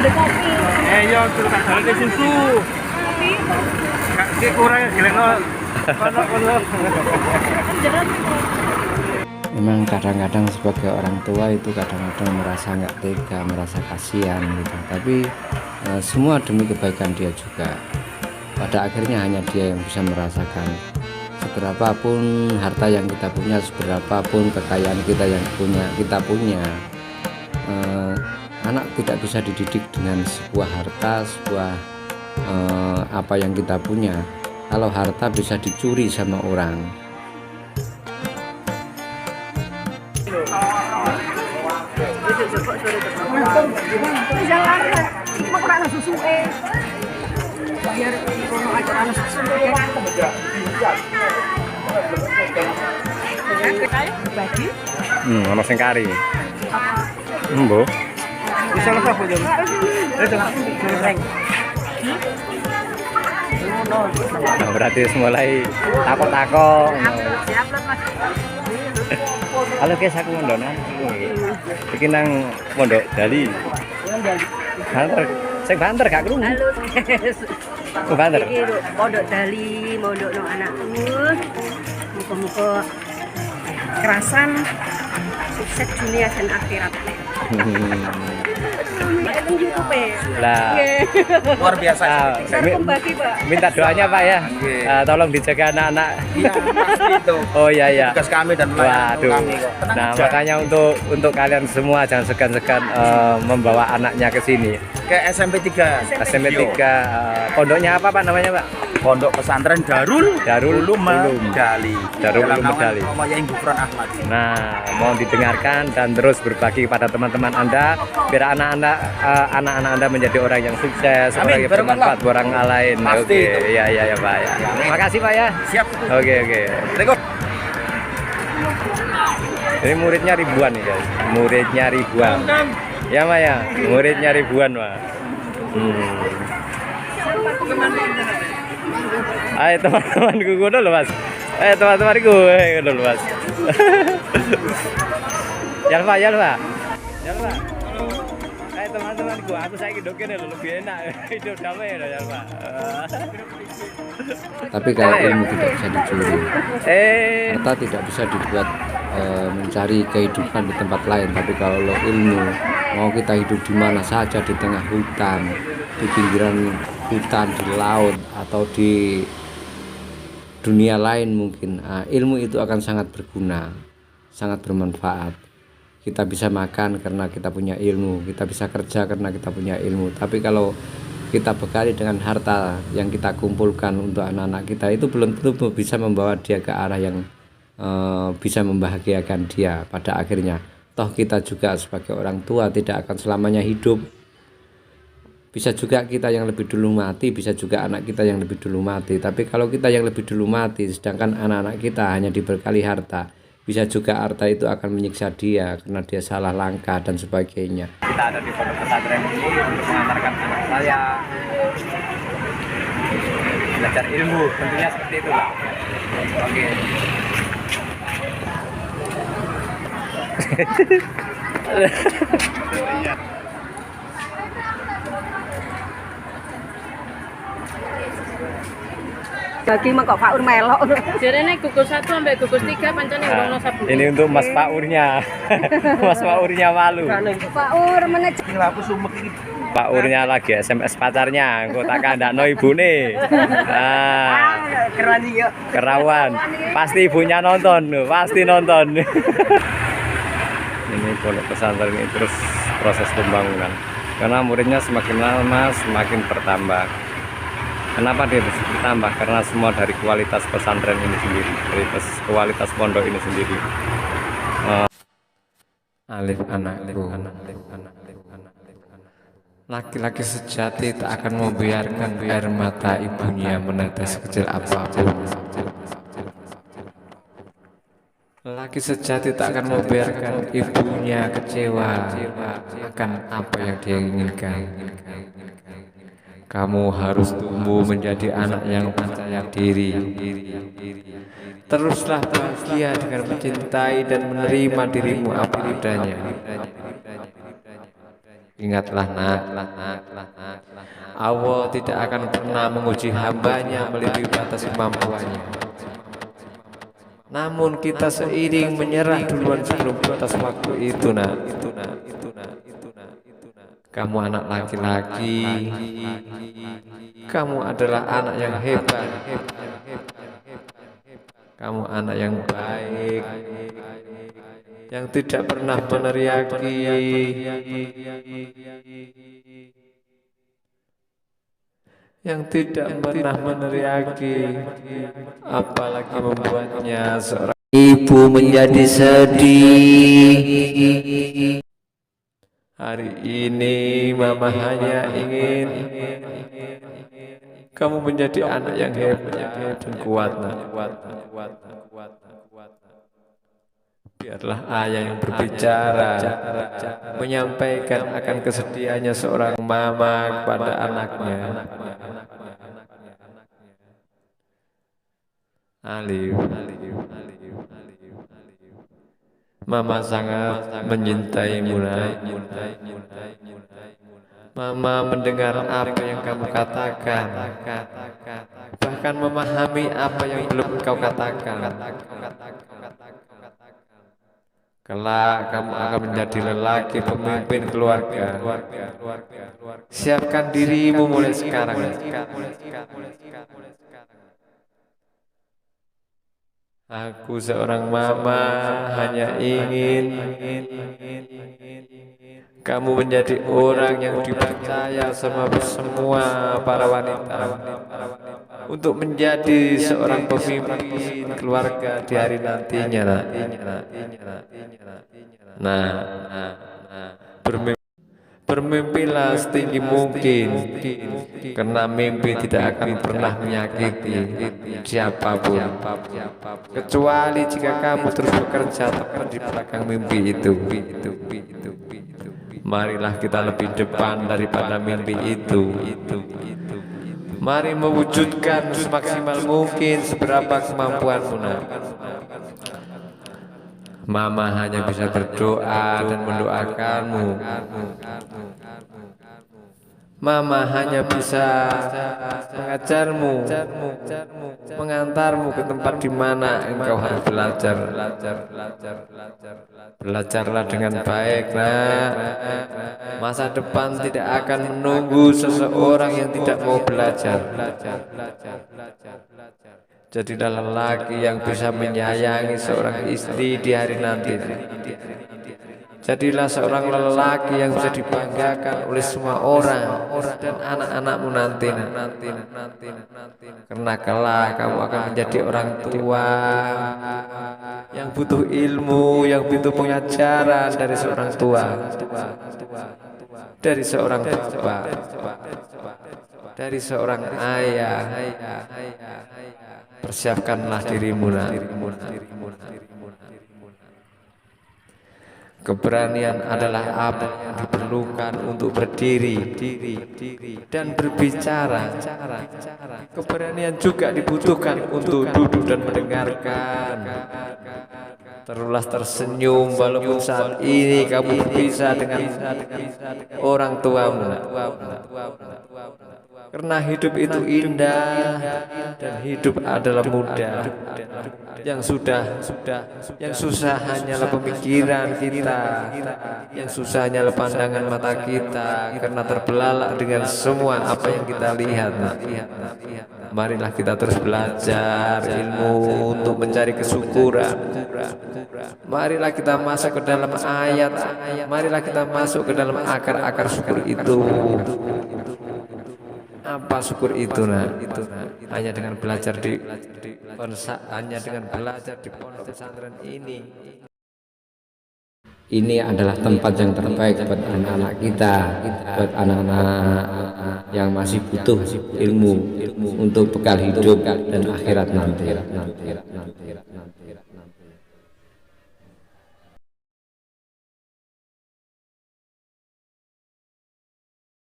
kopi. Yo terus tak dalane susu. Ki kurang gelekno. Kono. Memang kadang-kadang sebagai orang tua itu kadang-kadang merasa nggak tega, merasa kasihan gitu. Tapi semua demi kebaikan dia juga. Pada akhirnya hanya dia yang bisa merasakan. Seberapapun harta yang kita punya, seberapapun kekayaan kita punya, anak tidak bisa dididik dengan sebuah harta, sebuah apa yang kita punya. Kalau harta bisa dicuri sama orang. Ono sing kari. Mbok. Bisa lah apa jam? Nah, berarti mulai takok-takok. Halo guys, aku mondonan. Iki nang Pondok Dali. Banter. Sing banter gak krungu. Halo guys. Banter. Iki Pondok Dali, mondok nang anakku. Muga-muga kerasan sukses dunia dan akhirat. Lah, Luar biasa. Minta doanya Pak ya. Tolong dijaga anak-anak. Iya, pasti itu. Oh iya ya. Tugas kami dan Waduh. kami kok. Tenang Nah, aja. makanya untuk kalian semua jangan segan-segan membawa anaknya ke sini. Ke SMP 3. SMP 3 pondoknya apa Pak namanya Pak? Pondok Pesantren Darul Ulum. Medali. Darul Dalam Ulum Medali. nama Yai Gufron Ahmad. Nah, mohon didengarkan dan terus berbagi kepada teman-teman Anda biar anak-anak Anda menjadi orang yang sukses, Amin, orang yang bermanfaat buat orang lain. Pasti Oke, itu. iya Pak ya. Terima kasih Pak ya. Siap. Oke. Assalamualaikum. Ini muridnya ribuan nih guys. Muridnya ribuan. Ya Pak ya, muridnya ribuan Pak. Ayo teman-temanku gue dulu Mas. Ayo teman-temanku gue dulu Mas. Ya Pak. Ayo teman-temanku, aku saya hidup ini lebih enak, hidup damai ya Pak. Tapi kalau ilmu tidak bisa dicuri, harta tidak bisa dibuat mencari kehidupan di tempat lain. Tapi kalau ilmu, mau kita hidup di mana saja, di tengah hutan, di pinggiran hutan, di laut atau di dunia lain mungkin, ilmu itu akan sangat berguna, sangat bermanfaat. Kita bisa makan karena kita punya ilmu, kita bisa kerja karena kita punya ilmu. Tapi kalau kita bekali dengan harta yang kita kumpulkan untuk anak-anak kita, itu belum tentu bisa membawa dia ke arah yang bisa membahagiakan dia pada akhirnya. Toh kita juga sebagai orang tua tidak akan selamanya hidup. Bisa juga kita yang lebih dulu mati, bisa juga anak kita yang lebih dulu mati. Tapi kalau kita yang lebih dulu mati, sedangkan anak-anak kita hanya dibekali harta, bisa juga harta itu akan menyiksa dia karena dia salah langkah dan sebagainya. Kita ada di pondok pesantren ini untuk mengantarkan anak saya belajar ilmu, tentunya seperti itu Pak. Oke. Bagi mengkok Pak Ur melok. Jarene gugus 1 sampai gugus 3 pancene urungno sabun. Ini untuk Mas Pak Urnya. Mas Pak Urnya malu. Pak Ur menecek. Ini aku sumek ini. Pak Urnya lagi SMS pacarnya, engko tak kandakno ibune. Nah, Keren iki. kerawan. Pasti ibunya nonton, pasti nonton. Ini pondok pesantren ini terus proses pembangunan. Karena muridnya semakin lama semakin bertambah. Kenapa dia bisa bertambah? Karena semua dari kualitas pesantren ini sendiri, dari kualitas pondok ini sendiri. Alif anakku, laki-laki sejati tak akan membiarkan air mata ibunya menetes sekecil apapun. Laki sejati tak akan membiarkan ibunya kecewa akan apa yang dia inginkan. Kamu harus tumbuh menjadi anak yang percaya diri. Teruslah bahagia dengan mencintai dan menerima dirimu apa adanya. Ingatlah nak, Allah tidak akan pernah menguji hambanya melebihi batas kemampuannya. Namun kita seiring menyerah duluan sebelum batas waktu itu nak. Kamu anak laki-laki, kamu adalah anak yang hebat, kamu anak yang baik, yang tidak pernah meneriaki, yang tidak pernah meneriaki, apalagi membuatnya seorang ibu menjadi sedih. Hari ini mama hanya ingin kamu menjadi anak yang hebat dan kuat nak. Biarlah ayah yang berbicara, menyampaikan akan kesedihannya seorang mama kepada anaknya. Alif, mama sangat menyintaimu nak. Mama mendengar apa yang kamu katakan, bahkan memahami apa yang belum kau katakan. Kelak kamu akan menjadi lelaki pemimpin keluarga. Siapkan dirimu mulai sekarang. Aku seorang mama hanya ingin kamu menjadi orang yang dipercaya sama semua para wanita untuk menjadi seorang pemimpin keluarga di hari nantinya nak. Nah, bermimpilah setinggi mungkin, karena mimpi tidak akan pernah menyakiti siapapun, kecuali jika kamu terus bekerja tepat di belakang mimpi itu. Marilah kita lebih depan daripada mimpi itu. Mari mewujudkan semaksimal mungkin seberapa kemampuanmu nak. Mama hanya bisa berdoa dan mendoakanmu. Mama hanya bisa mengajarmu, mengantarmu ke tempat di mana engkau harus belajar. Belajarlah dengan baik nak. Masa depan tidak akan menunggu seseorang yang tidak mau belajar. Jadilah lelaki yang bisa menyayangi seorang istri di hari nanti. Jadilah seorang lelaki yang bisa dibanggakan oleh semua orang dan anak-anakmu nanti. Karena kelak kamu akan menjadi orang tua yang butuh ilmu, yang butuh pengajaran dari seorang tua, dari seorang bapak, dari seorang ayah. Persiapkanlah dirimu nak. Keberanian adalah apa yang diperlukan untuk berdiri dan berbicara. Keberanian juga dibutuhkan untuk duduk dan mendengarkan. Teruslah tersenyum walaupun saat ini kamu berpisah dengan orang tuamu. Karena hidup itu indah dan hidup adalah mudah. Yang susah hanyalah pemikiran kita, yang susah hanyalah pandangan mata kita, karena terbelalak dengan semua apa yang kita lihat. Marilah kita terus belajar ilmu untuk mencari kesyukuran. Marilah kita masuk ke dalam ayat, marilah kita masuk ke dalam akar-akar syukur itu. Apa syukur itu nah? Hanya dengan belajar di pondok pesantren ini. Ini adalah tempat yang terbaik buat anak-anak kita, buat anak-anak yang masih butuh ilmu untuk bekal hidup dan akhirat nanti.